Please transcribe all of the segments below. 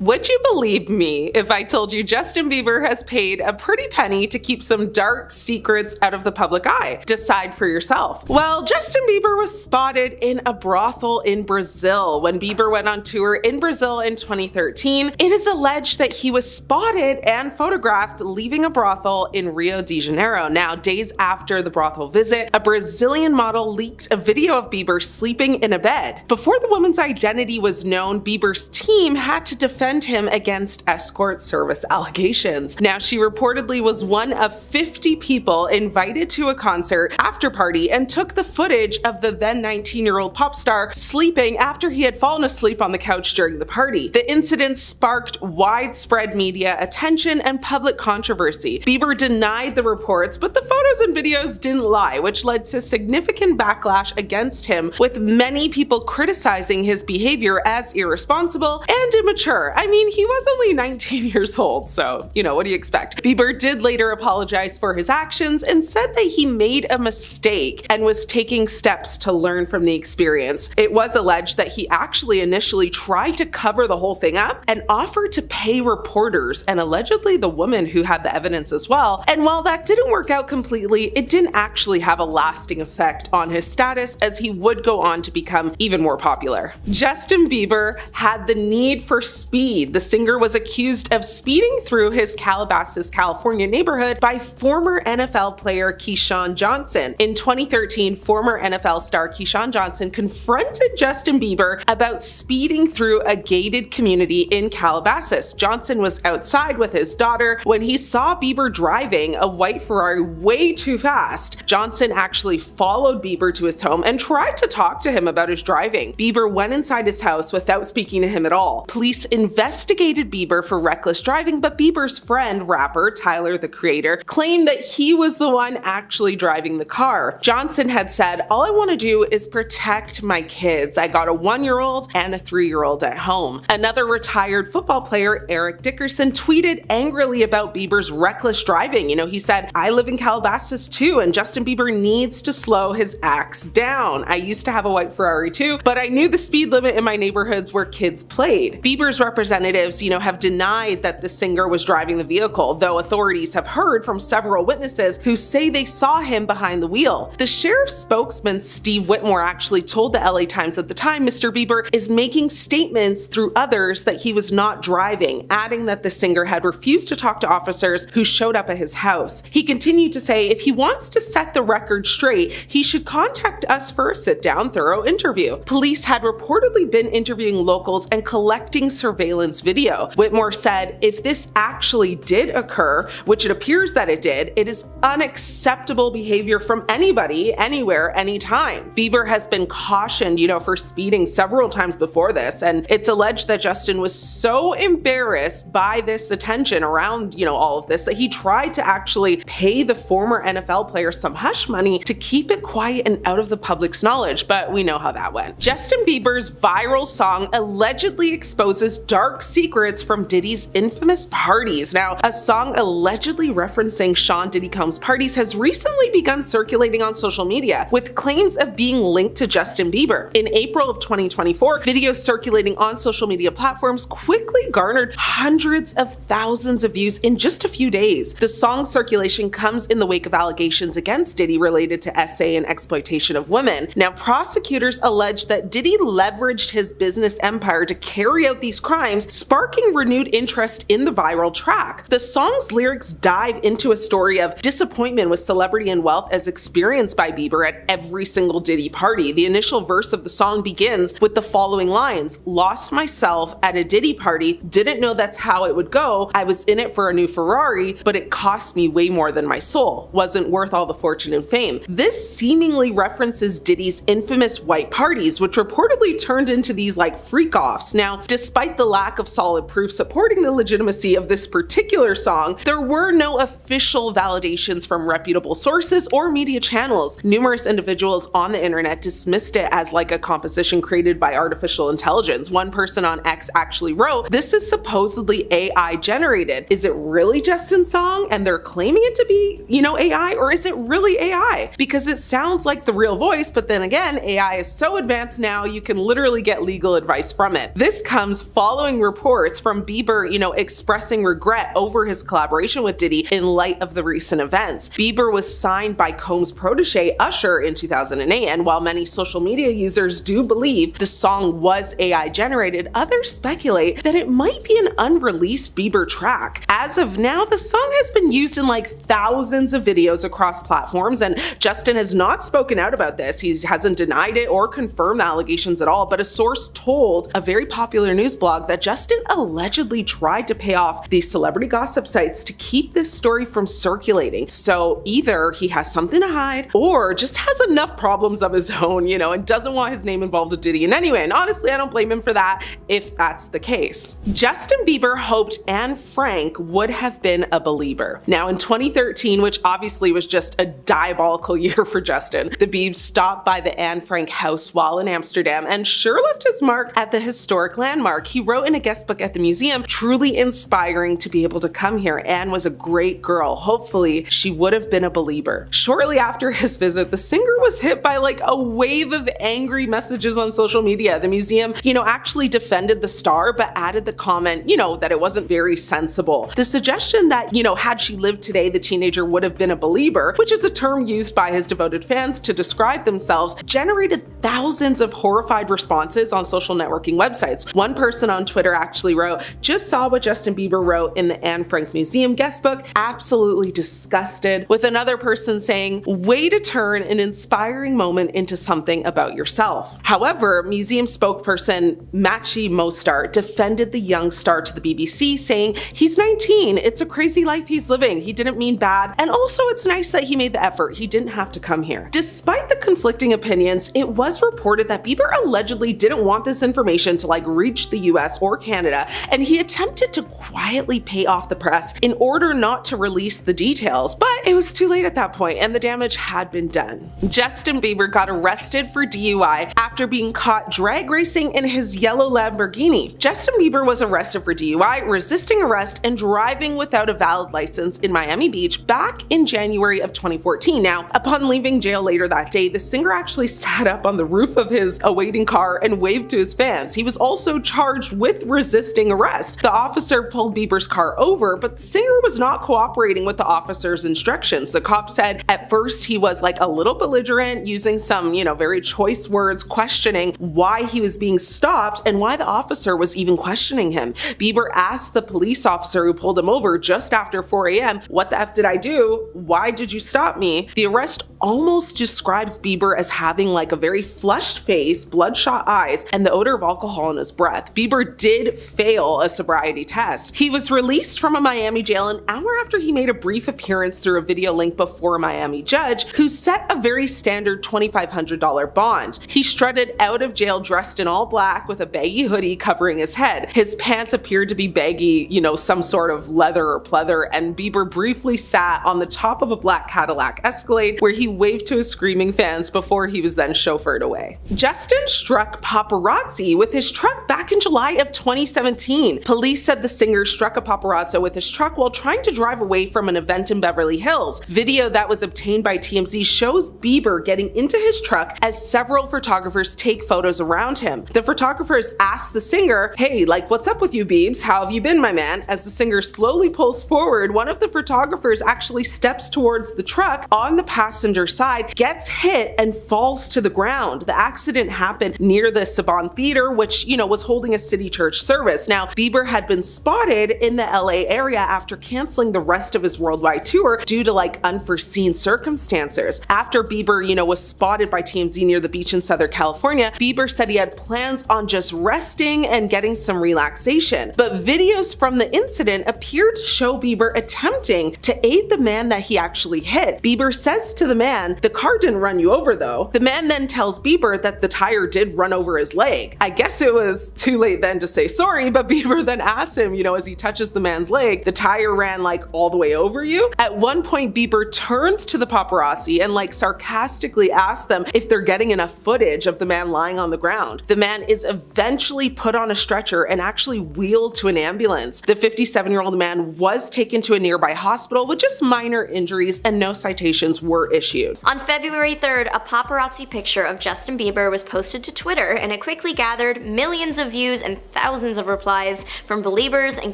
Would you believe me if I told you Justin Bieber has paid a pretty penny to keep some dark secrets out of the public eye? Decide for yourself. Well, Justin Bieber was spotted in a brothel in Brazil. When Bieber went on tour in Brazil in 2013, it is alleged that he was spotted and photographed leaving a brothel in Rio de Janeiro. Now, days after the brothel visit, a Brazilian model leaked a video of Bieber sleeping in a bed. Before the woman's identity was known, Bieber's team had to defend him against escort service allegations. Now, she reportedly was one of 50 people invited to a concert after party and took the footage of the then 19-year-old pop star sleeping after he had fallen asleep on the couch during the party. The incident sparked widespread media attention and public controversy. Bieber denied the reports, but the photos and videos didn't lie, which led to significant backlash against him, with many people criticizing his behavior as irresponsible and immature. I mean, he was only 19 years old, so, what do you expect? Bieber did later apologize for his actions and said that he made a mistake and was taking steps to learn from the experience. It was alleged that he actually initially tried to cover the whole thing up and offered to pay reporters and allegedly the woman who had the evidence as well. And while that didn't work out completely, it didn't actually have a lasting effect on his status, as he would go on to become even more popular. Justin Bieber had the need for speed. The singer was accused of speeding through his Calabasas, California neighborhood by former NFL player Keyshawn Johnson. In 2013, former NFL star Keyshawn Johnson confronted Justin Bieber about speeding through a gated community in Calabasas. Johnson was outside with his daughter when he saw Bieber driving a white Ferrari way too fast. Johnson actually followed Bieber to his home and tried to talk to him about his driving. Bieber went inside his house without speaking to him at all. Police investigated Bieber for reckless driving, but Bieber's friend, rapper Tyler, the Creator, claimed that he was the one actually driving the car. Johnson had said, "All I want to do is protect my kids. I got a 1-year-old and a 3-year-old at home." Another retired football player, Eric Dickerson, tweeted angrily about Bieber's reckless driving. He said, "I live in Calabasas too, and Justin Bieber needs to slow his acts down. I used to have a white Ferrari too, but I knew the speed limit in my neighborhoods where kids played." Bieber's representatives, have denied that the singer was driving the vehicle, though authorities have heard from several witnesses who say they saw him behind the wheel. The sheriff's spokesman, Steve Whitmore, actually told the LA Times at the time, "Mr. Bieber is making statements through others that he was not driving," adding that the singer had refused to talk to officers who showed up at his house. He continued to say, "If he wants to set the record straight, he should contact us for a sit-down, thorough interview." Police had reportedly been interviewing locals and collecting surveillance video. Whitmore said, "If this actually did occur, which it appears that it did, it is unacceptable behavior from anybody, anywhere, anytime." Bieber has been cautioned, for speeding several times before this, and it's alleged that Justin was so embarrassed by this attention around, all of this, that he tried to actually pay the former NFL player some hush money to keep it quiet and out of the public's knowledge, but we know how that went. Justin Bieber's viral song allegedly exposes dark secrets from Diddy's infamous parties. Now, a song allegedly referencing Sean Diddy Combs' parties has recently begun circulating on social media, with claims of being linked to Justin Bieber. In April of 2024, videos circulating on social media platforms quickly garnered hundreds of thousands of views in just a few days. The song's circulation comes in the wake of allegations against Diddy related to SA and exploitation of women. Now, prosecutors allege that Diddy leveraged his business empire to carry out these crimes, sparking renewed interest in the viral track. The song's lyrics dive into a story of disappointment with celebrity and wealth as experienced by Bieber at every single Diddy party. The initial verse of the song begins with the following lines: "Lost myself at a Diddy party, didn't know that's how it would go. I was in it for a new Ferrari, but it cost me way more than my soul. Wasn't worth all the fortune and fame." This seemingly references Diddy's infamous white parties, which reportedly turned into these freak-offs. Now, despite the lack of solid proof supporting the legitimacy of this particular song, there were no official validations from reputable sources or media channels. Numerous individuals on the internet dismissed it as a composition created by artificial intelligence. One person on X actually wrote, "This is supposedly AI generated. Is it really Justin's song and they're claiming it to be, AI, or is it really AI? Because it sounds like the real voice, but then again, AI is so advanced now you can literally get legal advice from it." This comes following following reports from Bieber, expressing regret over his collaboration with Diddy in light of the recent events. Bieber was signed by Combs' protege Usher in 2008, and while many social media users do believe the song was AI generated, others speculate that it might be an unreleased Bieber track. As of now, the song has been used in like thousands of videos across platforms, and Justin has not spoken out about this. He hasn't denied it or confirmed the allegations at all, but a source told a very popular news blog that Justin allegedly tried to pay off these celebrity gossip sites to keep this story from circulating. So either he has something to hide or just has enough problems of his own, and doesn't want his name involved with Diddy in any way. And honestly, I don't blame him for that if that's the case. Justin Bieber hoped Anne Frank would have been a believer. Now in 2013, which obviously was just a diabolical year for Justin, the Biebs stopped by the Anne Frank house while in Amsterdam and sure left his mark at the historic landmark. He wrote in a guest book at the museum, "Truly inspiring to be able to come here. Anne was a great girl. Hopefully she would have been a believer." Shortly after his visit, the singer was hit by like a wave of angry messages on social media. The museum, actually defended the star, but added the comment, that it wasn't very sensible. The suggestion that, had she lived today, the teenager would have been a believer, which is a term used by his devoted fans to describe themselves, generated thousands of horrified responses on social networking websites. One person on Twitter actually wrote, "Just saw what Justin Bieber wrote in the Anne Frank Museum guest book, absolutely disgusted," with another person saying, "Way to turn an inspiring moment into something about yourself." However, museum spokesperson Machi Mostar defended the young star to the BBC, saying, "He's 19, it's a crazy life he's living, he didn't mean bad, and also it's nice that he made the effort, he didn't have to come here." Despite the conflicting opinions, it was reported that Bieber allegedly didn't want this information to reach the US or Canada, and he attempted to quietly pay off the press in order not to release the details, but it was too late at that point and the damage had been done. Justin Bieber got arrested for DUI after being caught drag racing in his yellow Lamborghini. Justin Bieber was arrested for DUI, resisting arrest, and driving without a valid license in Miami Beach back in January of 2014. Now, upon leaving jail later that day, the singer actually sat up on the roof of his awaiting car and waved to his fans. He was also charged with resisting arrest. The officer pulled Bieber's car over, but the singer was not cooperating with the officer's instructions. The cop said at first he was a little belligerent, using some, very choice words, questioning why he was being stopped and why the officer was even questioning him. Bieber asked the police officer who pulled him over just after 4 a.m., "What the F did I do? Why did you stop me?" The arrest almost describes Bieber as having a very flushed face, bloodshot eyes, and the odor of alcohol in his breath. Bieber did fail a sobriety test. He was released from a Miami jail an hour after he made a brief appearance through a video link before a Miami judge who set a very standard $2,500 bond. He strutted out of jail dressed in all black with a baggy hoodie covering his head. His pants appeared to be baggy, some sort of leather or pleather, and Bieber briefly sat on the top of a black Cadillac Escalade where he waved to his screaming fans before he was then chauffeured away. Justin struck paparazzi with his truck back in July of 2017. Police said the singer struck a paparazzo with his truck while trying to drive away from an event in Beverly Hills. Video that was obtained by TMZ shows Bieber getting into his truck as several photographers take photos around him. The photographers asked the singer, "Hey, what's up with you, Biebs? How have you been, my man?" As the singer slowly pulls forward, one of the photographers actually steps towards the truck on the passenger side, gets hit, and falls to the ground. The accident happened near the Saban Theater, which, was holding a city church service. Now, Bieber had been spotted in the LA area after canceling the rest of his worldwide tour due to unforeseen circumstances. After Bieber, was spotted by TMZ near the beach in Southern California, Bieber said he had plans on just resting and getting some relaxation. But videos from the incident appeared to show Bieber attempting to aid the man that he actually hit. Bieber says to the man, "The car didn't run you over though." The man then tells Bieber that the tire did run over his leg. I guess it was too late then to say sorry, but Bieber then asks him, as he touches the man's leg, "The tire ran all the way over you?" At one point, Bieber turns to the paparazzi and sarcastically asks them if they're getting enough footage of the man lying on the ground. The man is eventually put on a stretcher and actually wheeled to an ambulance. The 57-year-old man was taken to a nearby hospital with just minor injuries and no citations were issued. shoot. On February 3rd, a paparazzi picture of Justin Bieber was posted to Twitter, and it quickly gathered millions of views and thousands of replies from believers and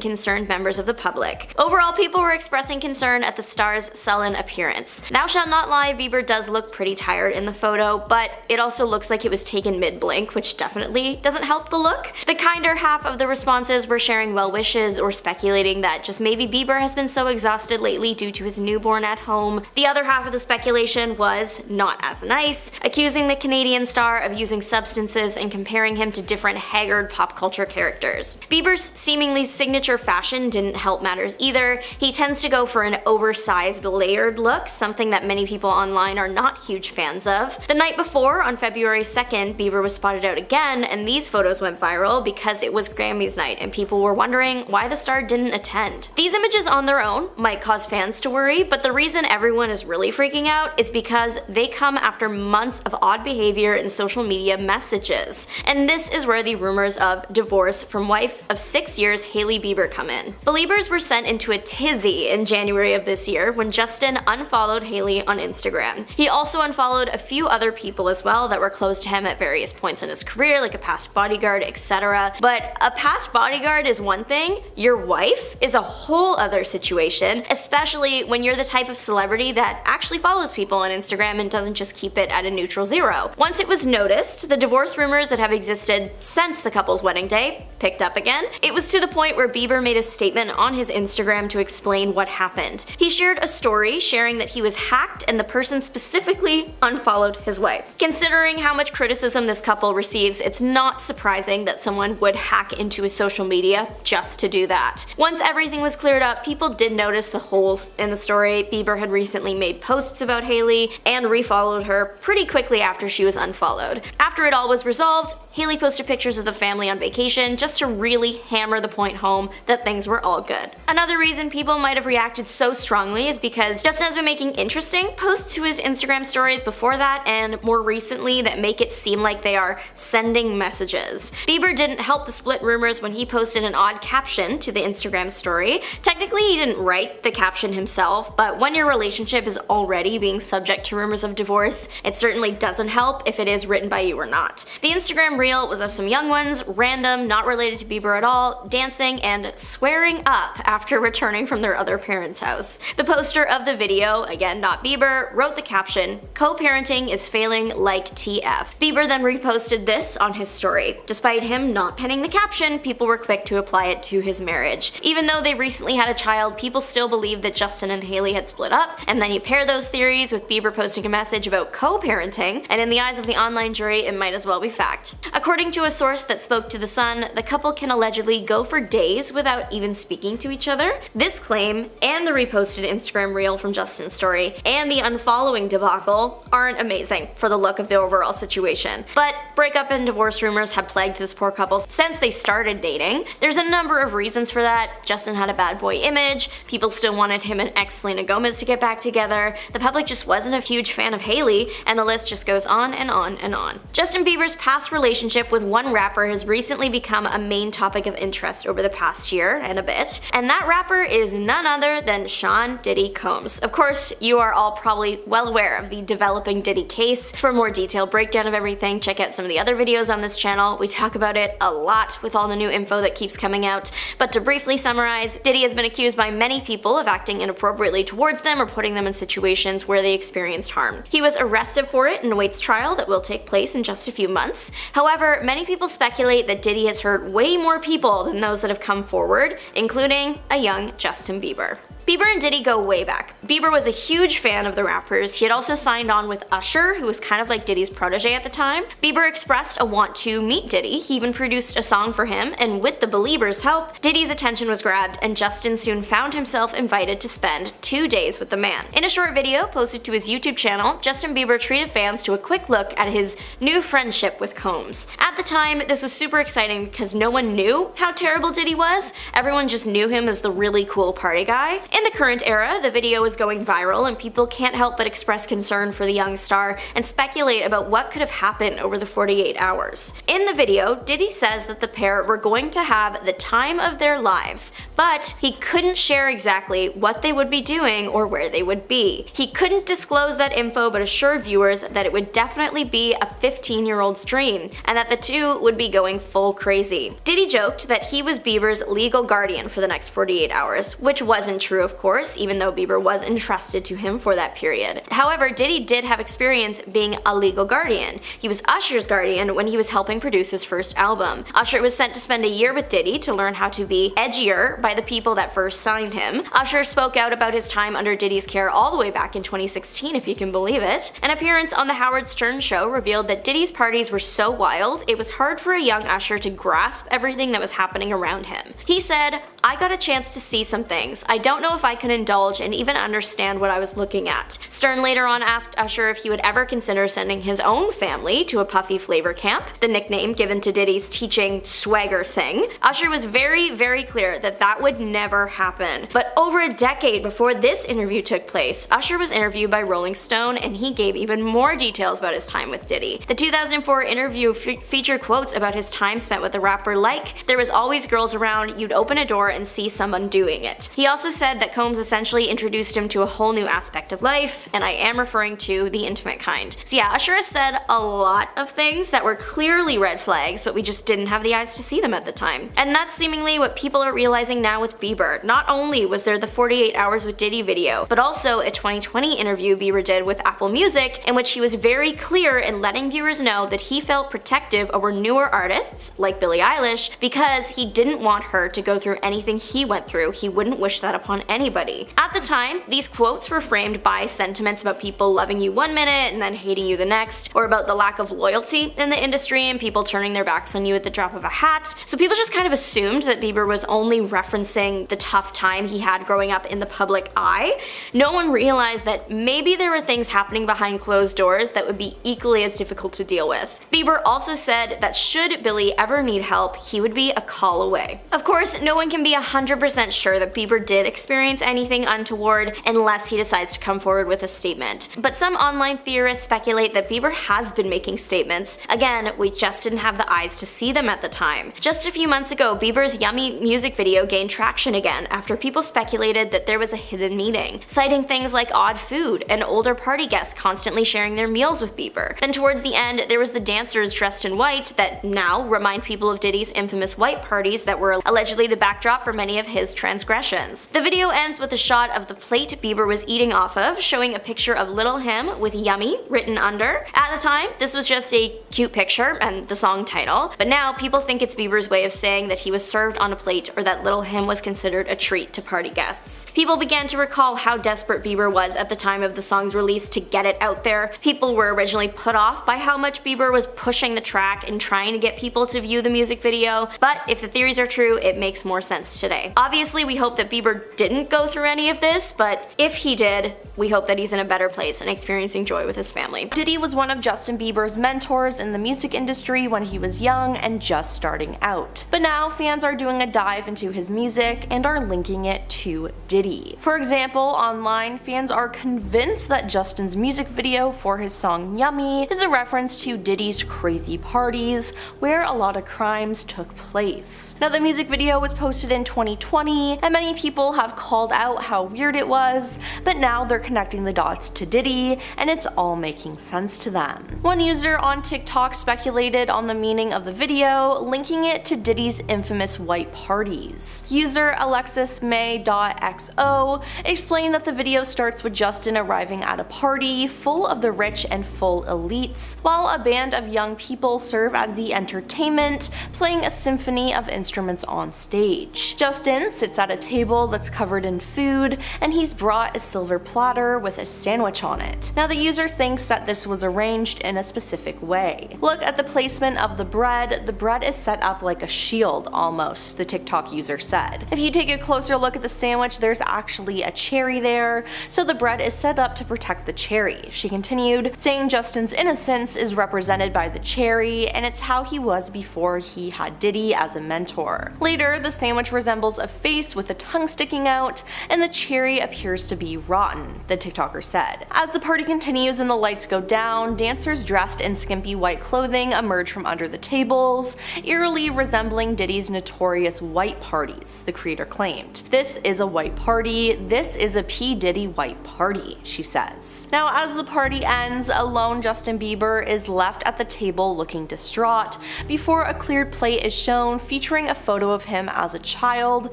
concerned members of the public. Overall, people were expressing concern at the star's sullen appearance. Thou shalt not lie, Bieber does look pretty tired in the photo, but it also looks like it was taken mid-blink, which definitely doesn't help the look. The kinder half of the responses were sharing well wishes or speculating that just maybe Bieber has been so exhausted lately due to his newborn at home. The other half of the speculation was not as nice, accusing the Canadian star of using substances and comparing him to different haggard pop culture characters. Bieber's seemingly signature fashion didn't help matters either. He tends to go for an oversized, layered look, something that many people online are not huge fans of. The night before, on February 2nd, Bieber was spotted out again, and these photos went viral because it was Grammys night and people were wondering why the star didn't attend. These images on their own might cause fans to worry, but the reason everyone is really freaking out is because they come after months of odd behavior and social media messages. And this is where the rumors of divorce from wife of 6 years Hailey Bieber come in. Believers were sent into a tizzy in January of this year when Justin unfollowed Hailey on Instagram. He also unfollowed a few other people as well that were close to him at various points in his career, like a past bodyguard, etc. But a past bodyguard is one thing, your wife is a whole other situation, especially when you're the type of celebrity that actually follows people on Instagram and doesn't just keep it at a neutral zero. Once it was noticed, the divorce rumors that have existed since the couple's wedding day picked up again. It was to the point where Bieber made a statement on his Instagram to explain what happened. He shared a story sharing that he was hacked and the person specifically unfollowed his wife. Considering how much criticism this couple receives, it's not surprising that someone would hack into his social media just to do that. Once everything was cleared up, people did notice the holes in the story. Bieber had recently made posts about Hailey and refollowed her pretty quickly after she was unfollowed. After it all was resolved, Hailey posted pictures of the family on vacation just to really hammer the point home that things were all good. Another reason people might have reacted so strongly is because Justin has been making interesting posts to his Instagram stories before that and more recently that make it seem like they are sending messages. Bieber didn't help the split rumors when he posted an odd caption to the Instagram story. Technically, he didn't write the caption himself, but when your relationship is already being subject to rumors of divorce, it certainly doesn't help if it is written by you or not. The Instagram reel was of some young ones, random, not related to Bieber at all, dancing and swearing up after returning from their other parents' house. The poster of the video, again not Bieber, wrote the caption, "Co-parenting is failing like TF." Bieber then reposted this on his story. Despite him not penning the caption, people were quick to apply it to his marriage. Even though they recently had a child, people still believe that Justin and Hailey had split up, and then you pair those theories with Bieber posting a message about co-parenting, and in the eyes of the online jury, it might as well be fact. According to a source that spoke to The Sun, the couple can allegedly go for days without even speaking to each other. This claim, and the reposted Instagram reel from Justin's story, and the unfollowing debacle aren't amazing for the look of the overall situation. But breakup and divorce rumors have plagued this poor couple since they started dating. There's a number of reasons for that. Justin had a bad boy image, people still wanted him and ex-Selena Gomez to get back together, the public just wasn't a huge fan of Hailey, and the list just goes on and on and on. Justin Bieber's past relationship with one rapper has recently become a main topic of interest over the past year and a bit, and that rapper is none other than Sean Diddy Combs. Of course, you are all probably well aware of the developing Diddy case. For a more detailed breakdown of everything, check out some of the other videos on this channel. We talk about it a lot with all the new info that keeps coming out, but to briefly summarize, Diddy has been accused by many people of acting inappropriately towards them or putting them in situations where they experienced harm. He was arrested for it and awaits trial that will take place in just a few months. However, many people speculate that Diddy has hurt way more people than those that have come forward, including a young Justin Bieber. Bieber and Diddy go way back. Bieber was a huge fan of the rappers. He had also signed on with Usher, who was kind of like Diddy's protege at the time. Bieber expressed a want to meet Diddy. He even produced a song for him, and with the Beliebers' help, Diddy's attention was grabbed, and Justin soon found himself invited to spend 2 days with the man. In a short video posted to his YouTube channel, Justin Bieber treated fans to a quick look at his new friendship with Combs. At the time, this was super exciting because no one knew how terrible Diddy was. Everyone just knew him as the really cool party guy. In In the current era, the video is going viral and people can't help but express concern for the young star and speculate about what could have happened over the 48 hours. In the video, Diddy says that the pair were going to have the time of their lives, but he couldn't share exactly what they would be doing or where they would be. He couldn't disclose that info but assured viewers that it would definitely be a 15-year-old's dream and that the two would be going full crazy. Diddy joked that he was Bieber's legal guardian for the next 48 hours, which wasn't true of course, even though Bieber was entrusted to him for that period. However, Diddy did have experience being a legal guardian. He was Usher's guardian when he was helping produce his first album. Usher was sent to spend a year with Diddy to learn how to be edgier by the people that first signed him. Usher spoke out about his time under Diddy's care all the way back in 2016, if you can believe it. An appearance on the Howard Stern show revealed that Diddy's parties were so wild, it was hard for a young Usher to grasp everything that was happening around him. He said, "I got a chance to see some things. I don't know if I can indulge and even understand what I was looking at." Stern later on asked Usher if he would ever consider sending his own family to a Puffy flavor camp, the nickname given to Diddy's teaching swagger thing. Usher was very clear that that would never happen. But over a decade before this interview took place, Usher was interviewed by Rolling Stone and he gave even more details about his time with Diddy. The 2004 interview featured quotes about his time spent with the rapper like, "There was always girls around, you'd open a door and see someone doing it." He also said that Combs essentially introduced him to a whole new aspect of life, and I am referring to the intimate kind. So yeah, Usher has said a lot of things that were clearly red flags, but we just didn't have the eyes to see them at the time. And that's seemingly what people are realizing now with Bieber. Not only was there the 48 Hours with Diddy video, but also a 2020 interview Bieber did with Apple Music in which he was very clear in letting viewers know that he felt protective over newer artists, like Billie Eilish, because he didn't want her to go through anything he went through. He wouldn't wish that upon anybody. At the time, these quotes were framed by sentiments about people loving you one minute and then hating you the next, or about the lack of loyalty in the industry and people turning their backs on you at the drop of a hat. So people just kind of assumed that Bieber was only referencing the tough time he had growing up in the public eye. No one realized that maybe there were things happening behind closed doors that would be equally as difficult to deal with. Bieber also said that should Billie ever need help, he would be a call away. Of course, no one can be 100% sure that Bieber did experience anything untoward unless he decides to come forward with a statement. But some online theorists speculate that Bieber has been making statements. Again, we just didn't have the eyes to see them at the time. Just a few months ago, Bieber's Yummy music video gained traction again after people speculated that there was a hidden meaning, citing things like odd food and older party guests constantly sharing their meals with Bieber. Then towards the end, there was the dancers dressed in white that now remind people of Diddy's infamous white parties that were allegedly the backdrop for many of his transgressions. The video ends with a shot of the plate Bieber was eating off of, showing a picture of Little Him with Yummy written under. At the time, this was just a cute picture and the song title, but now people think it's Bieber's way of saying that he was served on a plate or that Little Him was considered a treat to party guests. People began to recall how desperate Bieber was at the time of the song's release to get it out there. People were originally put off by how much Bieber was pushing the track and trying to get people to view the music video, but if the theories are true, it makes more sense today. Obviously, we hope that Bieber didn't go through any of this, but if he did, we hope that he's in a better place and experiencing joy with his family. Diddy was one of Justin Bieber's mentors in the music industry when he was young and just starting out. But now fans are doing a dive into his music and are linking it to Diddy. For example, online, fans are convinced that Justin's music video for his song Yummy is a reference to Diddy's crazy parties, where a lot of crimes took place. Now, the music video was posted in 2020, and many people have called out how weird it was, but now they're connecting the dots to Diddy, and it's all making sense to them. One user on TikTok speculated on the meaning of the video, linking it to Diddy's infamous white parties. User AlexisMay.xo explained that the video starts with Justin arriving at a party full of the rich and full elites, while a band of young people serve as the entertainment, playing a symphony of instruments on stage. Justin sits at a table that's covered in food, and he's brought a silver platter with a sandwich on it. Now, the user thinks that this was arranged in a specific way. Look at the placement of the bread is set up like a shield almost, the TikTok user said. If you take a closer look at the sandwich, there's actually a cherry there, so the bread is set up to protect the cherry. She continued, saying Justin's innocence is represented by the cherry, and it's how he was before he had Diddy as a mentor. Later, the sandwich resembles a face with a tongue sticking out, out, and the cherry appears to be rotten, the TikToker said. As the party continues and the lights go down, dancers dressed in skimpy white clothing emerge from under the tables, eerily resembling Diddy's notorious white parties, the creator claimed. "This is a white party. This is a P. Diddy white party," she says. Now, as the party ends, a lone Justin Bieber is left at the table looking distraught before a cleared plate is shown featuring a photo of him as a child,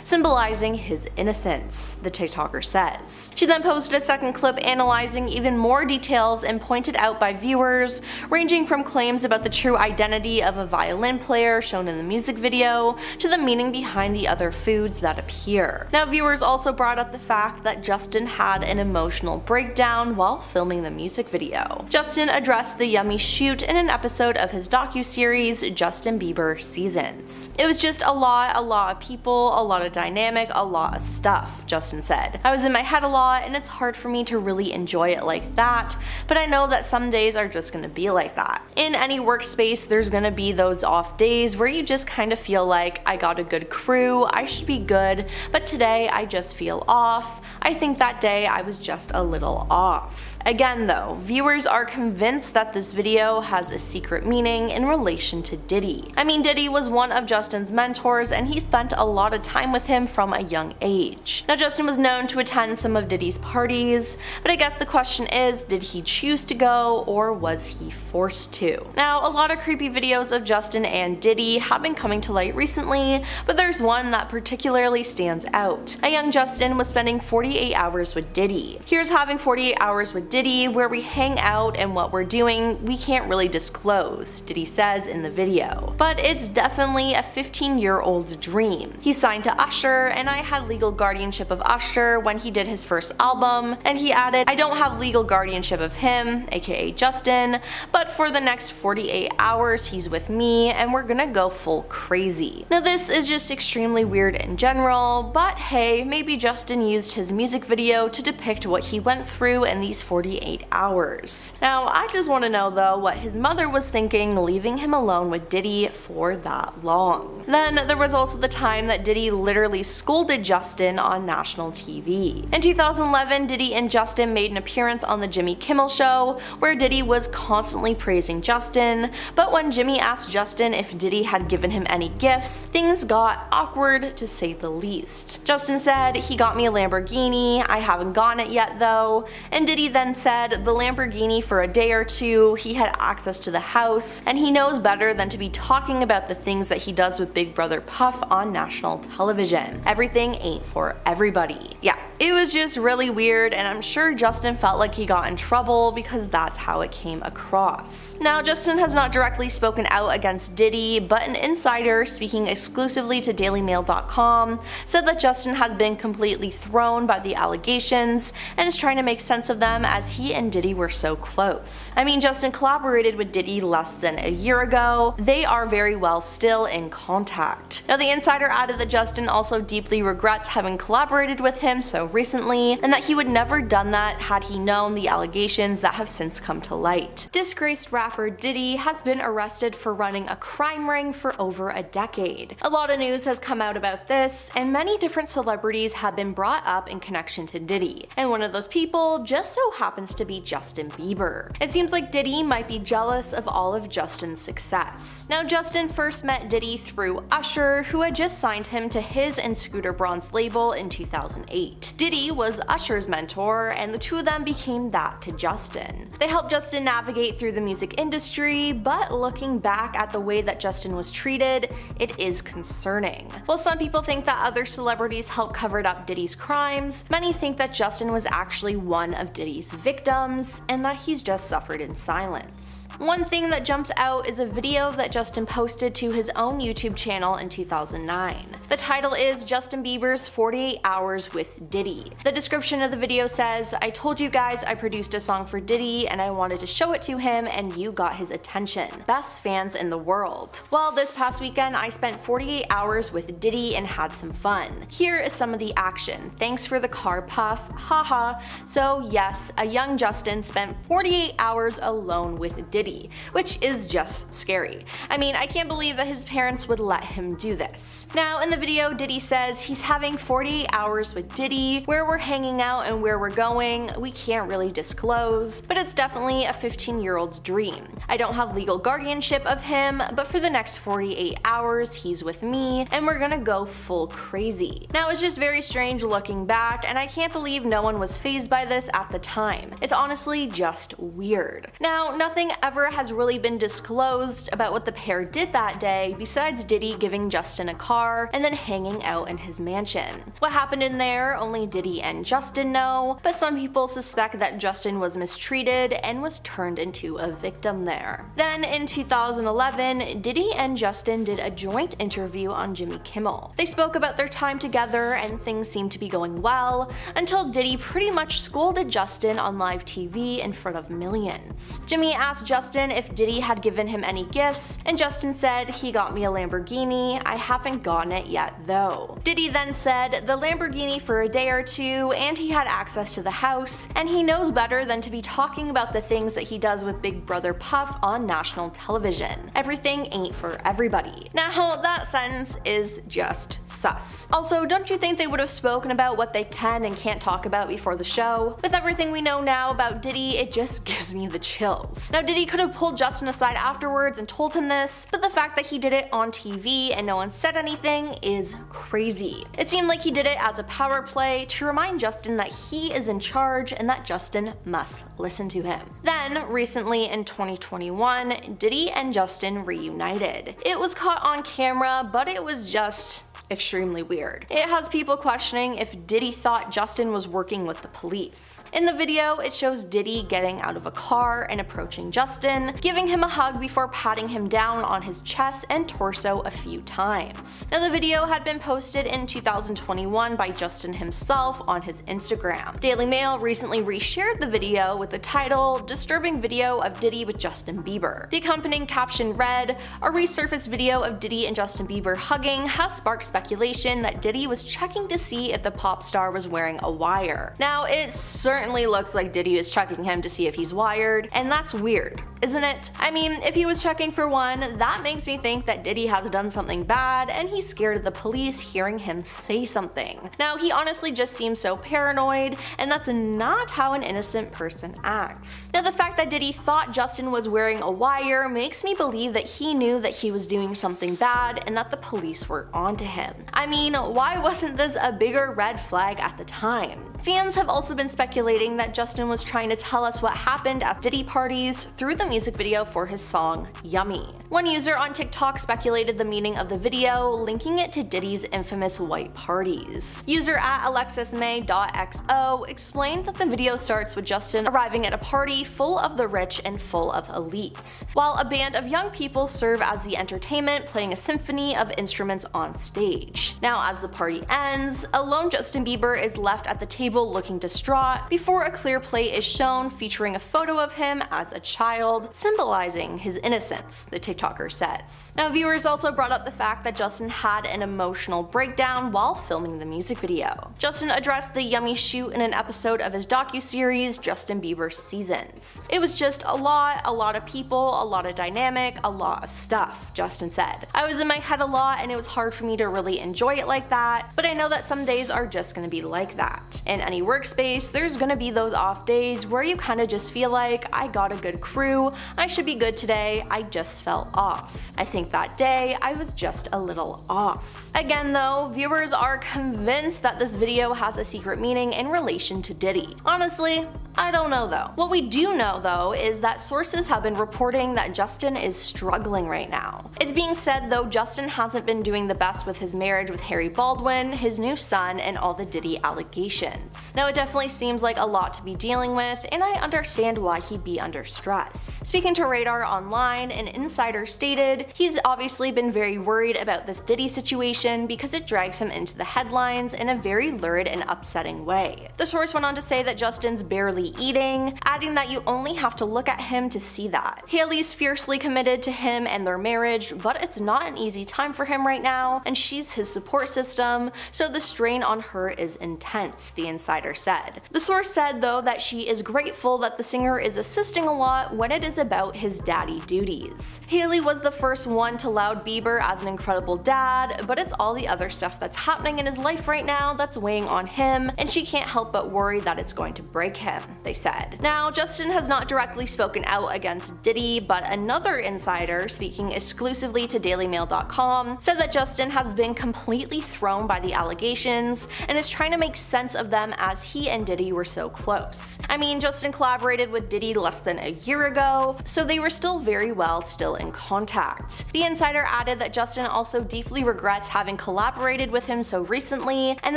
symbolizing his innocence, the TikToker says. She then posted a second clip analyzing even more details and pointed out by viewers, ranging from claims about the true identity of a violin player shown in the music video to the meaning behind the other foods that appear. Now, viewers also brought up the fact that Justin had an emotional breakdown while filming the music video. Justin addressed the yummy shoot in an episode of his docu-series Justin Bieber Seasons. "It was just a lot of people, a lot of dynamic, a lot of stuff," Justin said. "I was in my head a lot and it's hard for me to really enjoy it like that, but I know that some days are just gonna be like that. In any workspace, there's gonna be those off days where you just kind of feel like, I got a good crew, I should be good, but today I just feel off. I think that day I was just a little off." Again though, viewers are convinced that this video has a secret meaning in relation to Diddy. I mean, Diddy was one of Justin's mentors and he spent a lot of time with him from a young age. Now, Justin was known to attend some of Diddy's parties, but I guess the question is, did he choose to go or was he forced to? Now, a lot of creepy videos of Justin and Diddy have been coming to light recently, but there's one that particularly stands out. A young Justin was spending 48 hours with Diddy. Here's having 48 hours with Diddy where we hang out and what we're doing we can't really disclose, Diddy says in the video. But it's definitely a 15-year-old's dream. He's signed to Usher and I had legal guardianship of Usher when he did his first album, and he added, "I don't have legal guardianship of him, aka Justin, but for the next 48 hours he's with me and we're gonna go full crazy." Now, this is just extremely weird in general, but hey, maybe Justin used his music video to depict what he went through in these 48 hours. Now, I just want to know though what his mother was thinking leaving him alone with Diddy for that long. Then there was also the time that Diddy literally scolded Justin on national TV. In 2011, Diddy and Justin made an appearance on the Jimmy Kimmel Show where Diddy was constantly praising Justin, but when Jimmy asked Justin if Diddy had given him any gifts, things got awkward to say the least. Justin said, "He got me a Lamborghini, I haven't gotten it yet though," and Diddy then said the Lamborghini for a day or two, he had access to the house, and he knows better than to be talking about the things that he does with Big Brother Puff on national television. Everything ain't for everybody. Yeah, it was just really weird, and I'm sure Justin felt like he got in trouble because that's how it came across. Now, Justin has not directly spoken out against Diddy, but an insider speaking exclusively to DailyMail.com said that Justin has been completely thrown by the allegations and is trying to make sense of them as he and Diddy were so close. I mean, Justin collaborated with Diddy less than a year ago. They are very well still in contact. Now, the insider added that Justin also deeply regrets having collaborated with him so recently, and that he would never done that had he known the allegations that have since come to light. Disgraced rapper Diddy has been arrested for running a crime ring for over a decade. A lot of news has come out about this, and many different celebrities have been brought up in connection to Diddy, and one of those people just so happens to be Justin Bieber. It seems like Diddy might be jealous of all of Justin's success. Now, Justin first met Diddy through Usher, who had just signed him to his and Scooter Braun's label in 2008. Diddy was Usher's mentor, and the two of them became that to Justin. They helped Justin navigate through the music industry, but looking back at the way that Justin was treated, it is concerning. While some people think that other celebrities helped cover up Diddy's crimes, many think that Justin was actually one of Diddy's victims, and that he's just suffered in silence. One thing that jumps out is a video that Justin posted to his own YouTube channel in 2009. The title is Justin Bieber's 48 Hours with Diddy. Diddy. The description of the video says, "I told you guys I produced a song for Diddy and I wanted to show it to him and you got his attention. Best fans in the world. Well, this past weekend I spent 48 hours with Diddy and had some fun. Here is some of the action. Thanks for the car puff, haha." So yes, a young Justin spent 48 hours alone with Diddy, which is just scary. I mean, I can't believe that his parents would let him do this. Now in the video, Diddy says he's having 48 hours with Diddy. Where we're hanging out and where we're going, we can't really disclose, but it's definitely a 15-year-old's dream. I don't have legal guardianship of him, but for the next 48 hours, he's with me, and we're gonna go full crazy. Now it's just very strange looking back, and I can't believe no one was fazed by this at the time. It's honestly just weird. Now, nothing ever has really been disclosed about what the pair did that day, besides Diddy giving Justin a car and then hanging out in his mansion. What happened in there, only Diddy and Justin know, but some people suspect that Justin was mistreated and was turned into a victim there. Then in 2011, Diddy and Justin did a joint interview on Jimmy Kimmel. They spoke about their time together and things seemed to be going well, until Diddy pretty much scolded Justin on live TV in front of millions. Jimmy asked Justin if Diddy had given him any gifts, and Justin said, "He got me a Lamborghini, I haven't gotten it yet though." Diddy then said, "The Lamborghini for a day or two, and he had access to the house, and he knows better than to be talking about the things that he does with Big Brother Puff on national television. Everything ain't for everybody." Now that sentence is just sus. Also, don't you think they would have spoken about what they can and can't talk about before the show? With everything we know now about Diddy, it just gives me the chills. Now Diddy could have pulled Justin aside afterwards and told him this, but the fact that he did it on TV and no one said anything is crazy. It seemed like he did it as a power play to remind Justin that he is in charge and that Justin must listen to him. Then, recently in 2021, Diddy and Justin reunited. It was caught on camera, but it was just extremely weird. It has people questioning if Diddy thought Justin was working with the police. In the video, it shows Diddy getting out of a car and approaching Justin, giving him a hug before patting him down on his chest and torso a few times. Now the video had been posted in 2021 by Justin himself on his Instagram. Daily Mail recently reshared the video with the title, "Disturbing Video of Diddy with Justin Bieber." The accompanying caption read, "A resurfaced video of Diddy and Justin Bieber hugging has sparked speculation that Diddy was checking to see if the pop star was wearing a wire." Now, it certainly looks like Diddy is checking him to see if he's wired, and that's weird, isn't it? I mean, if he was checking for one, that makes me think that Diddy has done something bad and he's scared of the police hearing him say something. Now, he honestly just seems so paranoid, and that's not how an innocent person acts. Now, the fact that Diddy thought Justin was wearing a wire makes me believe that he knew that he was doing something bad and that the police were onto him. I mean, why wasn't this a bigger red flag at the time? Fans have also been speculating that Justin was trying to tell us what happened at Diddy parties through the music video for his song, Yummy. One user on TikTok speculated the meaning of the video, linking it to Diddy's infamous white parties. User at alexismay.xo explained that the video starts with Justin arriving at a party full of the rich and full of elites, while a band of young people serve as the entertainment, playing a symphony of instruments on stage. Now, as the party ends, a lone Justin Bieber is left at the table looking distraught before a clear plate is shown featuring a photo of him as a child, symbolizing his innocence, the TikToker says. Now, viewers also brought up the fact that Justin had an emotional breakdown while filming the music video. Justin addressed the Yummy shoot in an episode of his docuseries, Justin Bieber Seasons. "It was just a lot of people, a lot of dynamic, a lot of stuff," Justin said. "I was in my head a lot and it was hard for me to really enjoy it like that, but I know that some days are just gonna be like that. In any workspace, there's gonna be those off days where you kinda just feel like, I got a good crew, I should be good today, I just felt off. I think that day, I was just a little off." Again though, viewers are convinced that this video has a secret meaning in relation to Diddy. Honestly, I don't know though. What we do know though is that sources have been reporting that Justin is struggling right now. It's being said though Justin hasn't been doing the best with his marriage with Harry Baldwin, his new son, and all the Diddy allegations. Now, it definitely seems like a lot to be dealing with, and I understand why he'd be under stress. Speaking to Radar Online, an insider stated, he's obviously been very worried about this Diddy situation because it drags him into the headlines in a very lurid and upsetting way. The source went on to say that Justin's barely eating, adding that you only have to look at him to see that. Hailey's fiercely committed to him and their marriage, but it's not an easy time for him right now, and she's his support system, so the strain on her is intense, the insider said. The source said, though, that she is grateful that the singer is assisting a lot when it is about his daddy duties. Hailey was the first one to laud Bieber as an incredible dad, but it's all the other stuff that's happening in his life right now that's weighing on him, and she can't help but worry that it's going to break him, they said. Now, Justin has not directly spoken out against Diddy, but another insider, speaking exclusively to DailyMail.com, said that Justin has been completely thrown by the allegations and is trying to make sense of them as he and Diddy were so close. I mean, Justin collaborated with Diddy less than a year ago, so they were still very well still in contact. The insider added that Justin also deeply regrets having collaborated with him so recently, and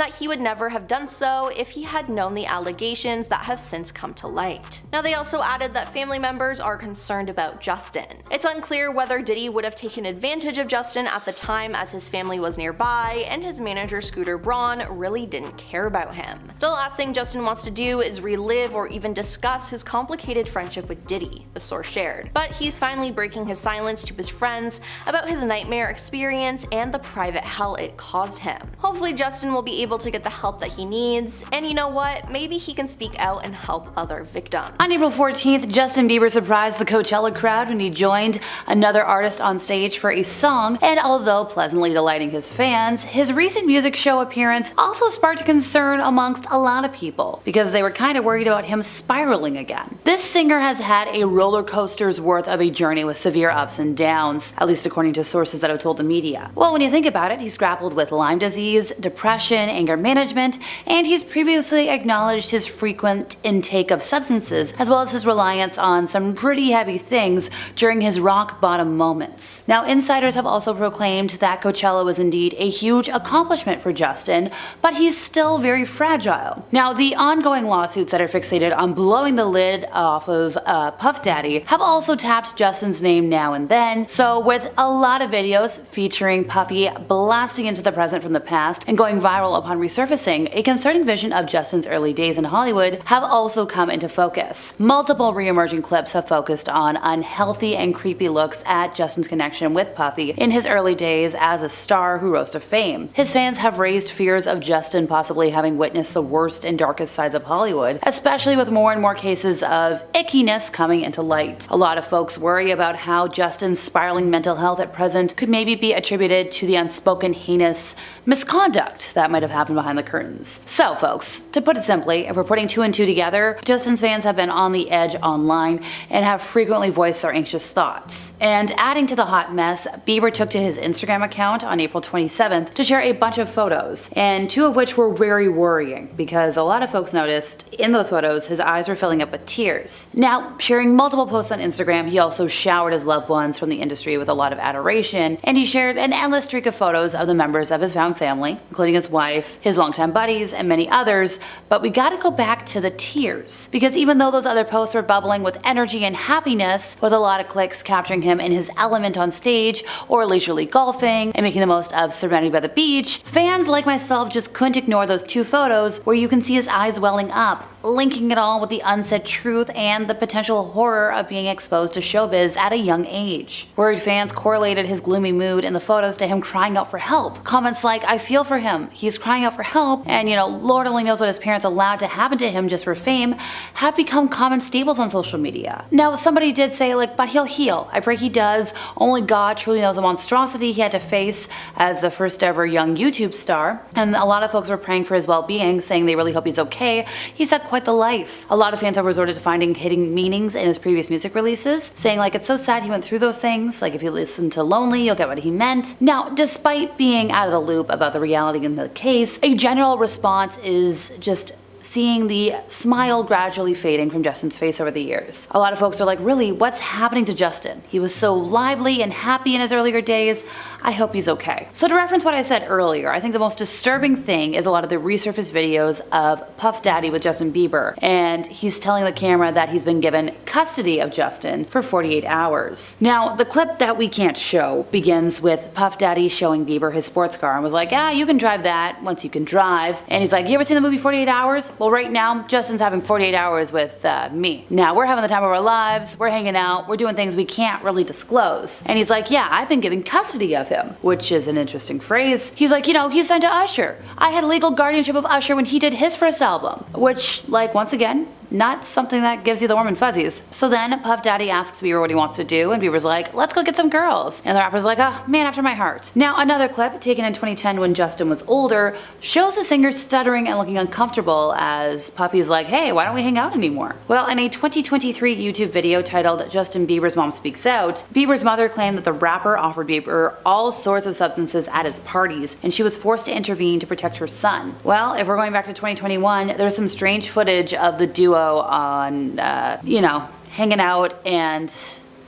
that he would never have done so if he had known the allegations that have since come to light. Now, they also added that family members are concerned about Justin. It's unclear whether Diddy would have taken advantage of Justin at the time as his family was nearby, and his manager Scooter Braun really didn't care about him. The last thing Justin wants to do is relive or even discuss his complicated friendship with Diddy, the source shared. But he's finally breaking his silence to his friends about his nightmare experience and the private hell it caused him. Hopefully Justin will be able to get the help that he needs, and you know what, maybe he can speak out and help other victims. On April 14th, Justin Bieber surprised the Coachella crowd when he joined another artist on stage for a song, and although pleasantly delighting his fans, his recent music show appearance also sparked concern amongst a lot of people because they were kind of worried about him spiraling again. This singer has had a roller coaster's worth of a journey with severe ups and downs, at least according to sources that have told the media. Well, when you think about it, he's grappled with Lyme disease, depression, anger management, and he's previously acknowledged his frequent intake of substances, as well as his reliance on some pretty heavy things during his rock bottom moments. Now, insiders have also proclaimed that Coachella was indeed a huge accomplishment for Justin, but he's still very fragile. Now, the ongoing lawsuits that are fixated on blowing the lid off of Puff Daddy have also tapped Justin's name now and then, so with a lot of videos featuring Puffy blasting into the present from the past and going viral upon resurfacing, a concerning vision of Justin's early days in Hollywood have also come into focus. Multiple re-emerging clips have focused on unhealthy and creepy looks at Justin's connection with Puffy in his early days as a star who rose to fame. His fans have raised fears of Justin possibly having witnessed the worst and darkest sides of Hollywood, especially with more and more cases of ickiness coming into light. A lot of folks worry about how Justin's spiraling mental health at present could maybe be attributed to the unspoken heinous misconduct that might have happened behind the curtains. So folks, to put it simply, if we're putting two and two together, Justin's fans have been on the edge online and have frequently voiced their anxious thoughts. And adding to the hot mess, Bieber took to his Instagram account on April 27th to share a bunch of photos, and two of which were very worrying because a lot of folks noticed in those photos his eyes were filling up with tears. Now, sharing multiple posts on Instagram, he also showered his loved ones from the industry with a lot of adoration, and he shared an endless streak of photos of the members of his found family, including his wife, his longtime buddies, and many others. But we gotta go back to the tears, because even though those other posts were bubbling with energy and happiness, with a lot of clicks capturing him in his element on stage or leisurely golfing and making the most of Serenity by the beach, fans like myself just couldn't ignore those two photos where you can see his eyes welling up, linking it all with the unsaid truth and the potential horror of being exposed to showbiz at a young age. Worried fans correlated his gloomy mood in the photos to him crying out for help. Comments like, "I feel for him, he's crying out for help," and Lord only knows what his parents allowed to happen to him just for fame, have become common staples on social media. Now, somebody did say, but he'll heal. I pray he does. Only God truly knows the monstrosity he had to face as the first ever young YouTube star. And a lot of folks were praying for his well-being, saying they really hope he's okay. He's had quite the life. A lot of fans have resorted to finding hidden meanings in his previous music releases, saying it's so sad he went through those things, if you listen to Lonely, you'll get what he meant. Now, despite being out of the loop about the reality in the case, a general response is just seeing the smile gradually fading from Justin's face over the years. A lot of folks are like, really, what's happening to Justin? He was so lively and happy in his earlier days. I hope he's okay. So to reference what I said earlier, I think the most disturbing thing is a lot of the resurfaced videos of Puff Daddy with Justin Bieber, and he's telling the camera that he's been given custody of Justin for 48 hours. Now, the clip that we can't show begins with Puff Daddy showing Bieber his sports car and was like, yeah, you can drive that once you can drive. And he's like, you ever seen the movie 48 Hours? Well, right now, Justin's having 48 hours with me. Now, we're having the time of our lives, we're hanging out, we're doing things we can't really disclose. And he's like, yeah, I've been given custody of him, which is an interesting phrase. He's like, you know, he's signed to Usher. I had legal guardianship of Usher when he did his first album, which, like, once again, not something that gives you the warm and fuzzies. So then Puff Daddy asks Bieber what he wants to do, and Bieber's like, let's go get some girls. And the rapper's like, oh, man after my heart. Now, another clip taken in 2010 when Justin was older shows the singer stuttering and looking uncomfortable as Puffy's like, hey, why don't we hang out anymore? Well, in a 2023 YouTube video titled Justin Bieber's Mom Speaks Out, Bieber's mother claimed that the rapper offered Bieber all sorts of substances at his parties, and she was forced to intervene to protect her son. Well, if we're going back to 2021, there's some strange footage of the duo on, hanging out, and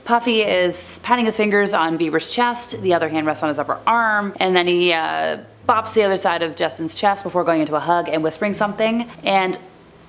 Puffy is patting his fingers on Bieber's chest, the other hand rests on his upper arm, and then he bops the other side of Justin's chest before going into a hug and whispering something, and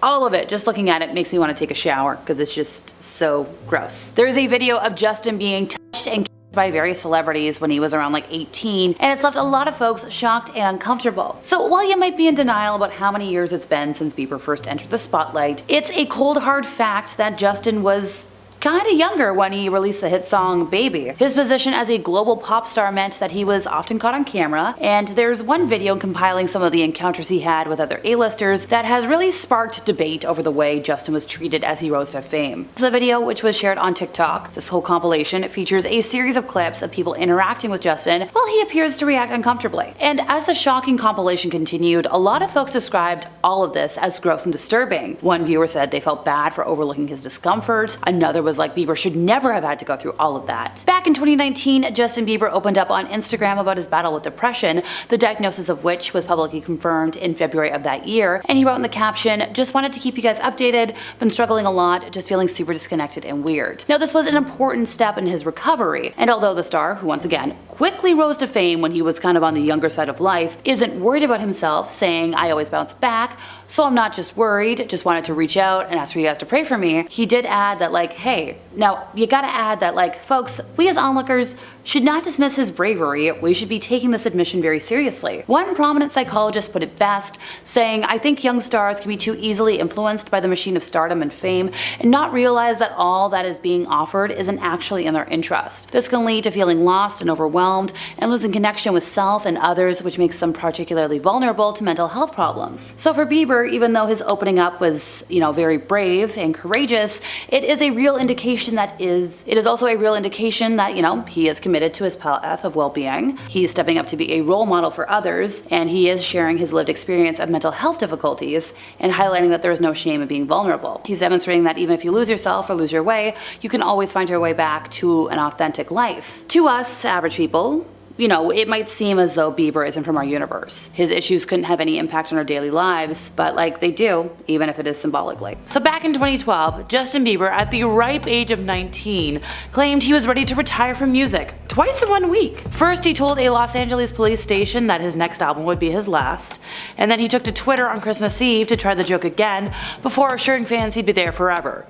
all of it, just looking at it, makes me want to take a shower because it's just so gross. There's a video of Justin being touched and by various celebrities when he was around like 18, and it's left a lot of folks shocked and uncomfortable. So while you might be in denial about how many years it's been since Bieber first entered the spotlight, it's a cold hard fact that Justin was kinda younger when he released the hit song Baby. His position as a global pop star meant that he was often caught on camera, and there's one video compiling some of the encounters he had with other A-listers that has really sparked debate over the way Justin was treated as he rose to fame. So the video, which was shared on TikTok, this whole compilation, it features a series of clips of people interacting with Justin while he appears to react uncomfortably. And as the shocking compilation continued, a lot of folks described all of this as gross and disturbing. One viewer said they felt bad for overlooking his discomfort, another was like Bieber should never have had to go through all of that. Back in 2019, Justin Bieber opened up on Instagram about his battle with depression, the diagnosis of which was publicly confirmed in February of that year, and he wrote in the caption, just wanted to keep you guys updated, been struggling a lot, just feeling super disconnected and weird. Now this was an important step in his recovery, and although the star, who once again quickly rose to fame when he was kind of on the younger side of life, isn't worried about himself, saying I always bounce back, so I'm not just worried, just wanted to reach out and ask for you guys to pray for me, he did add that like, hey, now you gotta add that like, folks, we as onlookers should not dismiss his bravery, we should be taking this admission very seriously. One prominent psychologist put it best, saying, I think young stars can be too easily influenced by the machine of stardom and fame and not realize that all that is being offered isn't actually in their interest. This can lead to feeling lost and overwhelmed and losing connection with self and others, which makes them particularly vulnerable to mental health problems. So for Bieber, even though his opening up was, very brave and courageous, it is a real indication that it is also a real indication that, he is committed to his path of well-being. He's stepping up to be a role model for others, and he is sharing his lived experience of mental health difficulties and highlighting that there is no shame in being vulnerable. He's demonstrating that even if you lose yourself or lose your way, you can always find your way back to an authentic life. To us, average people, it might seem as though Bieber isn't from our universe. His issues couldn't have any impact on our daily lives, but they do, even if it is symbolically. So back in 2012, Justin Bieber, at the ripe age of 19, claimed he was ready to retire from music, twice in 1 week. First, he told a Los Angeles police station that his next album would be his last, and then he took to Twitter on Christmas Eve to try the joke again, before assuring fans he'd be there forever.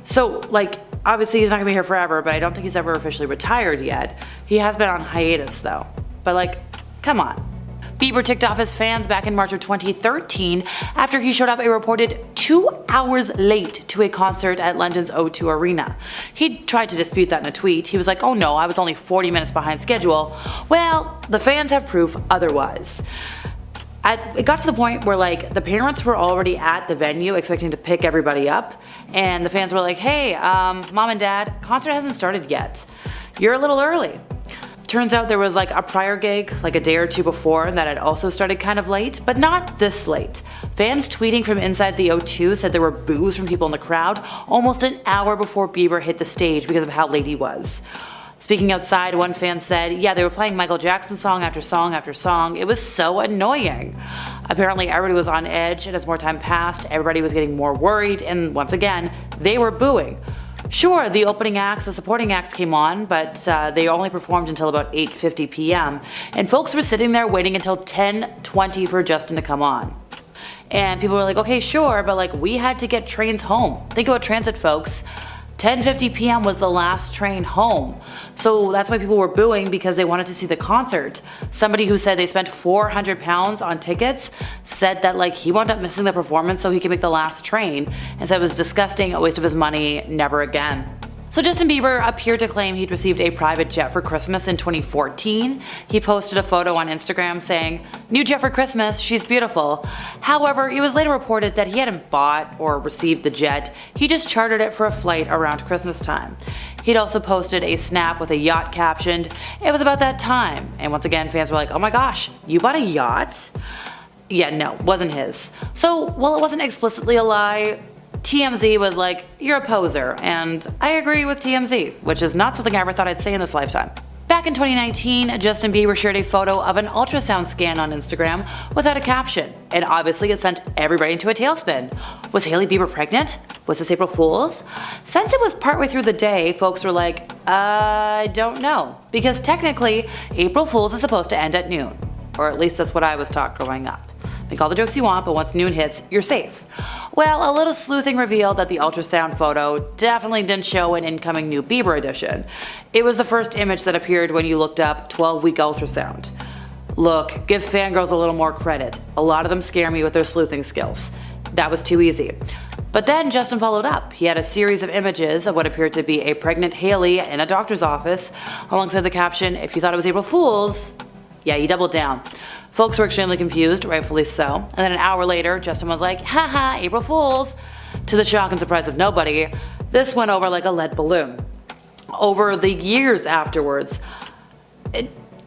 So, obviously he's not gonna be here forever, but I don't think he's ever officially retired yet. He has been on hiatus though. But come on. Bieber ticked off his fans back in March of 2013 after he showed up a reported 2 hours late to a concert at London's O2 Arena. He tried to dispute that in a tweet. He was like, oh no, I was only 40 minutes behind schedule. Well, the fans have proof otherwise. It got to the point where the parents were already at the venue expecting to pick everybody up, and the fans were like, hey, mom and dad, concert hasn't started yet. You're a little early. Turns out there was a prior gig a day or two before that had also started kind of late, but not this late. Fans tweeting from inside the O2 said there were boos from people in the crowd almost an hour before Bieber hit the stage because of how late he was. Speaking outside, one fan said, yeah, they were playing Michael Jackson song after song after song. It was so annoying. Apparently everybody was on edge, and as more time passed, everybody was getting more worried, and once again, they were booing. Sure, the opening acts, the supporting acts came on, but they only performed until about 8:50 p.m. and folks were sitting there waiting until 10:20 for Justin to come on. And people were like, okay, sure, but like we had to get trains home. Think about transit, folks. 10:50 p.m. was the last train home. So that's why people were booing, because they wanted to see the concert. Somebody who said they spent £400 on tickets said that like he wound up missing the performance so he could make the last train, and said it was disgusting, a waste of his money, never again. So Justin Bieber appeared to claim he'd received a private jet for Christmas in 2014. He posted a photo on Instagram saying, "New jet for Christmas, she's beautiful." However, it was later reported that he hadn't bought or received the jet, he just chartered it for a flight around Christmas time. He'd also posted a snap with a yacht captioned, "It was about that time." And once again, fans were like, oh my gosh, you bought a yacht? Yeah, no, wasn't his. So while it wasn't explicitly a lie, TMZ was like, you're a poser, and I agree with TMZ, which is not something I ever thought I'd say in this lifetime. Back in 2019, Justin Bieber shared a photo of an ultrasound scan on Instagram without a caption, and obviously it sent everybody into a tailspin. Was Hailey Bieber pregnant? Was this April Fool's? Since it was partway through the day, folks were like, I don't know, because technically, April Fool's is supposed to end at noon, or at least that's what I was taught growing up. Make all the jokes you want, but once noon hits, you're safe. Well, a little sleuthing revealed that the ultrasound photo definitely didn't show an incoming new Bieber edition. It was the first image that appeared when you looked up 12-week ultrasound. Look, give fangirls a little more credit. A lot of them scare me with their sleuthing skills. That was too easy. But then Justin followed up. He had a series of images of what appeared to be a pregnant Hailey in a doctor's office, alongside the caption, "If you thought it was April Fool's," yeah, he doubled down. Folks were extremely confused, rightfully so. And then an hour later, Justin was like, haha, April Fool's. To the shock and surprise of nobody, this went over like a lead balloon. Over the years afterwards,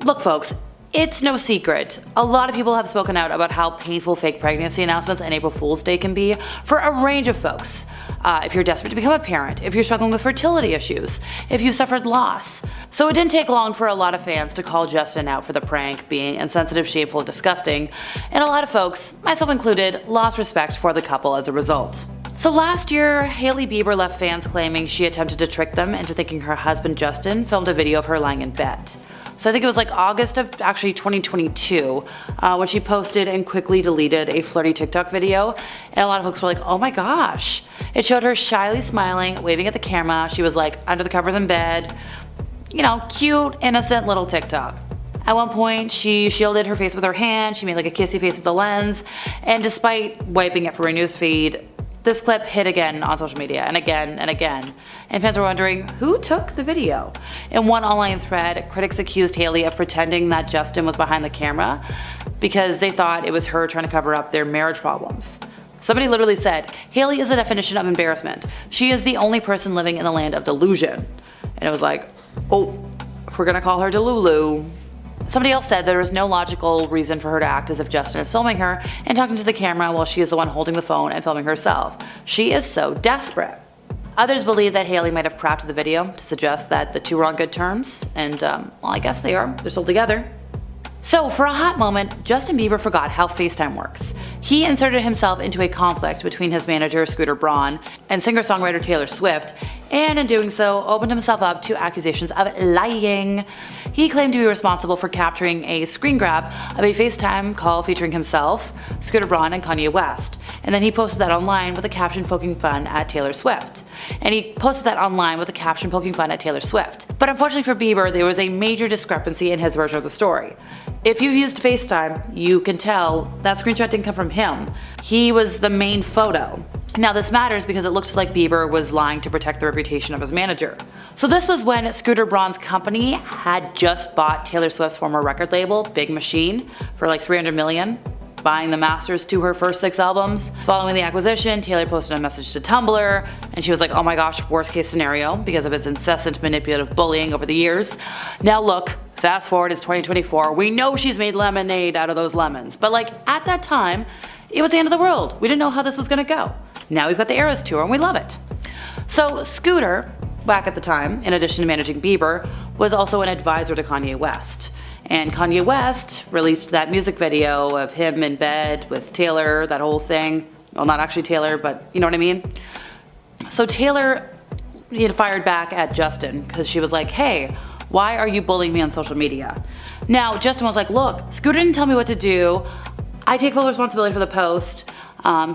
look folks, it's no secret. A lot of people have spoken out about how painful fake pregnancy announcements and April Fool's Day can be for a range of folks. If you're desperate to become a parent, if you're struggling with fertility issues, if you've suffered loss. So it didn't take long for a lot of fans to call Justin out for the prank being insensitive, shameful, and disgusting, and a lot of folks, myself included, lost respect for the couple as a result. So last year, Hailey Bieber left fans claiming she attempted to trick them into thinking her husband Justin filmed a video of her lying in bed. So I think it was like August of actually 2022 when she posted and quickly deleted a flirty TikTok video, and a lot of folks were like, oh my gosh. It showed her shyly smiling, waving at the camera. She was like under the covers in bed. You know, cute, innocent little TikTok. At one point, she shielded her face with her hand, she made like a kissy face at the lens, and despite wiping it from her newsfeed, this clip hit again on social media, and again and again, and fans were wondering who took the video. In one online thread, critics accused Hailey of pretending that Justin was behind the camera because they thought it was her trying to cover up their marriage problems. Somebody literally said, Hailey is the definition of embarrassment. She is the only person living in the land of delusion. And it was like, oh, if we're gonna call her Delulu. Somebody else said there is no logical reason for her to act as if Justin is filming her and talking to the camera while she is the one holding the phone and filming herself. She is so desperate. Others believe that Hailey might have crafted the video to suggest that the two were on good terms, and well, I guess they are. They're still together. So for a hot moment, Justin Bieber forgot how FaceTime works. He inserted himself into a conflict between his manager Scooter Braun and singer-songwriter Taylor Swift, and in doing so, opened himself up to accusations of lying. He claimed to be responsible for capturing a screen grab of a FaceTime call featuring himself, Scooter Braun, and Kanye West, and then he posted that online with a caption poking fun at Taylor Swift. But unfortunately for Bieber, there was a major discrepancy in his version of the story. If you've used FaceTime, you can tell that screenshot didn't come from him. He was the main photo. Now this matters because it looked like Bieber was lying to protect the reputation of his manager. So this was when Scooter Braun's company had just bought Taylor Swift's former record label, Big Machine, for like $300 million, buying the masters to her first 6 albums. Following the acquisition, Taylor posted a message to Tumblr, and she was like, oh my gosh, worst case scenario, because of his incessant manipulative bullying over the years. Now look, fast forward, it's 2024, we know she's made lemonade out of those lemons, but like at that time, it was the end of the world. We didn't know how this was gonna go. Now we've got the Eras Tour and we love it. So Scooter, back at the time, in addition to managing Bieber, was also an advisor to Kanye West. And Kanye West released that music video of him in bed with Taylor, that whole thing. Well, not actually Taylor, but you know what I mean? So Taylor fired back at Justin because she was like, hey, why are you bullying me on social media? Now, Justin was like, look, Scooter didn't tell me what to do. I take full responsibility for the post.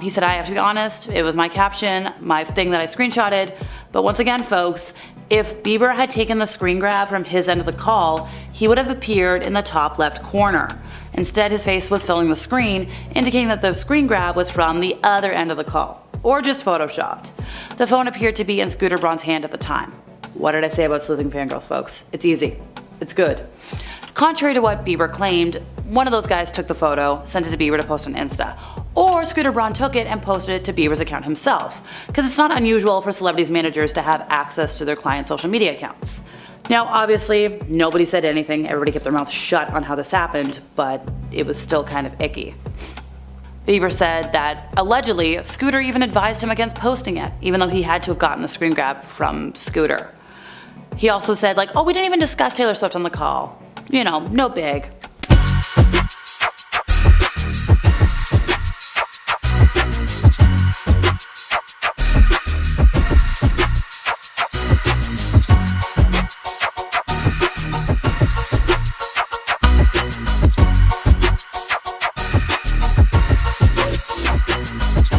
He said, I have to be honest, it was my caption, my thing that I screenshotted. But once again, folks, if Bieber had taken the screen grab from his end of the call, he would have appeared in the top left corner. Instead, his face was filling the screen, indicating that the screen grab was from the other end of the call, or just photoshopped. The phone appeared to be in Scooter Braun's hand at the time. What did I say about sleuthing fangirls, folks? It's easy. It's good. Contrary to what Bieber claimed, one of those guys took the photo, sent it to Bieber to post on Insta. Or Scooter Braun took it and posted it to Bieber's account himself, because it's not unusual for celebrities' managers to have access to their clients' social media accounts. Now, obviously, nobody said anything, everybody kept their mouth shut on how this happened, but it was still kind of icky. Bieber said that, allegedly, Scooter even advised him against posting it, even though he had to have gotten the screen grab from Scooter. He also said, like, oh, we didn't even discuss Taylor Swift on the call. You know, no big.